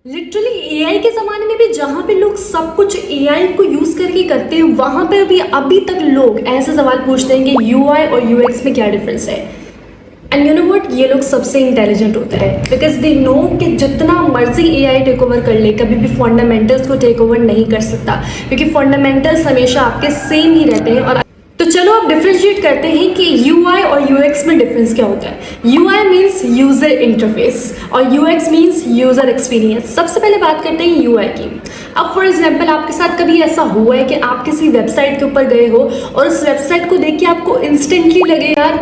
Literally AI के ज़माने में भी जहाँ पे लोग सब कुछ एआई को यूज़ करके करते हैं, वहाँ पे भी अभी तक लोग ऐसे सवाल पूछते हैं कि यूआई और यूएक्स में क्या डिफरेंस है। एंड यू नो व्हाट, ये लोग सबसे इंटेलिजेंट होते हैं बिकॉज दे नो कि जितना मर्जी एआई टेक ओवर कर ले, कभी भी फंडामेंटल्स को टेक ओवर नहीं कर सकता, क्योंकि फंडामेंटल्स हमेशा आपके सेम ही रहते हैं। और तो चलो अब डिफ्रेंशिएट करते हैं कि UI और UX में डिफरेंस क्या होता है। UI मीन्स यूजर इंटरफेस और UX मीन्स यूजर एक्सपीरियंस। सबसे पहले बात करते हैं UI की। अब फॉर एग्जाम्पल आपके साथ कभी ऐसा हुआ है कि आप किसी वेबसाइट के ऊपर गए हो और उस वेबसाइट को देख के आपको इंस्टेंटली लगे यार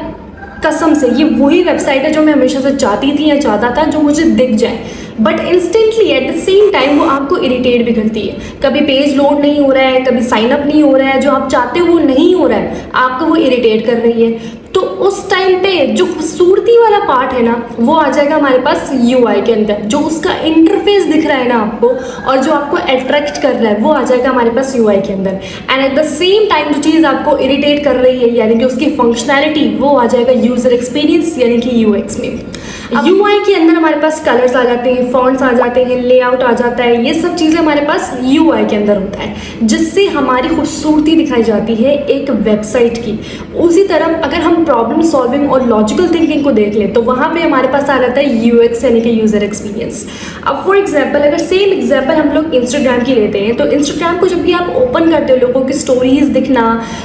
कसम से ये वही वेबसाइट है जो मैं हमेशा से चाहती थी या चाहता था, जो मुझे दिख जाए, but instantly at the same time वो आपको इरिटेट भी करती है। कभी पेज लोड नहीं हो रहा है, कभी साइन अप नहीं हो रहा है, जो आप चाहते हो वो नहीं हो रहा है, आपको वो इरिटेट कर रही है। तो उस टाइम पे जो खूबसूरती वाला पार्ट है ना, वो आ जाएगा हमारे पास UI के अंदर। जो उसका इंटरफेस दिख रहा है ना आपको और जो आपको अट्रैक्ट कर रहा है, वो आ जाएगा हमारे पास UI के अंदर। And at the same time जो चीज़ आपको इरिटेट कर रही है यानी कि उसकी फंक्शनैलिटी, वो आ जाएगा यूजर एक्सपीरियंस यानी कि UX में। UI के अंदर हमारे पास कलर्स आ जाते हैं, फॉन्ट्स आ जाते हैं, लेआउट आ जाता है, ये सब चीज़ें हमारे पास UI के अंदर होता है, जिससे हमारी खूबसूरती दिखाई जाती है एक वेबसाइट की। उसी तरह अगर हम प्रॉब्लम सॉल्विंग और लॉजिकल थिंकिंग को देख लें तो वहाँ पे हमारे पास आ जाता है UX यानी कि यूजर एक्सपीरियंस। अब फॉर एग्जाम्पल अगर सेम एग्जाम्पल हम लोग इंस्टाग्राम की लेते हैं, तो इंस्टाग्राम को जब भी आप ओपन करते हो, लोगों की स्टोरीज दिखना,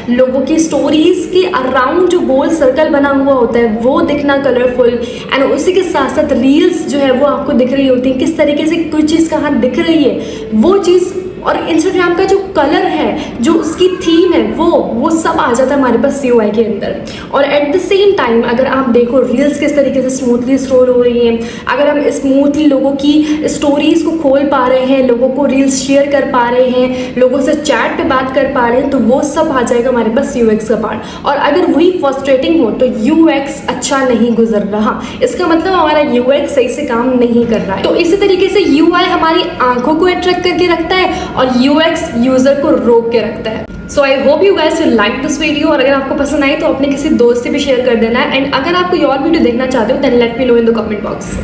लोगों की स्टोरीज के अराउंड जो गोल सर्कल बना हुआ होता है वो दिखना कलरफुल, एंड उसी के साथ साथ रील्स जो है वो आपको दिख रही होती है, किस तरीके से कोई चीज़ कहाँ दिख रही है वो चीज़, और इंस्टाग्राम का जो कलर है, जो उसकी थीम है, वो सब आ जाता है हमारे पास UI के अंदर। और एट द सेम टाइम अगर आप देखो रील्स किस तरीके से स्मूथली स्क्रॉल हो रही हैं, अगर हम स्मूथली लोगों की स्टोरीज को खोल पा रहे हैं, लोगों को रील्स शेयर कर पा रहे हैं, लोगों से चैट पे बात कर पा रहे हैं, तो वो सब आ जाएगा हमारे पास UX का पार्ट। और अगर वही फ्रस्ट्रेटिंग हो तो UX अच्छा नहीं गुजर रहा, इसका मतलब हमारा UX सही से काम नहीं कर रहा है। तो इसी तरीके से UI हमारी आंखों को अट्रैक्ट करके रखता है और UX यूजर को रोक के रखता है। So I hope you guys will like this video, और अगर आपको पसंद आई तो अपने किसी दोस्त से भी शेयर कर देना है। एंड अगर आप कोई और वीडियो देखना चाहते हो then let me know in the comment box.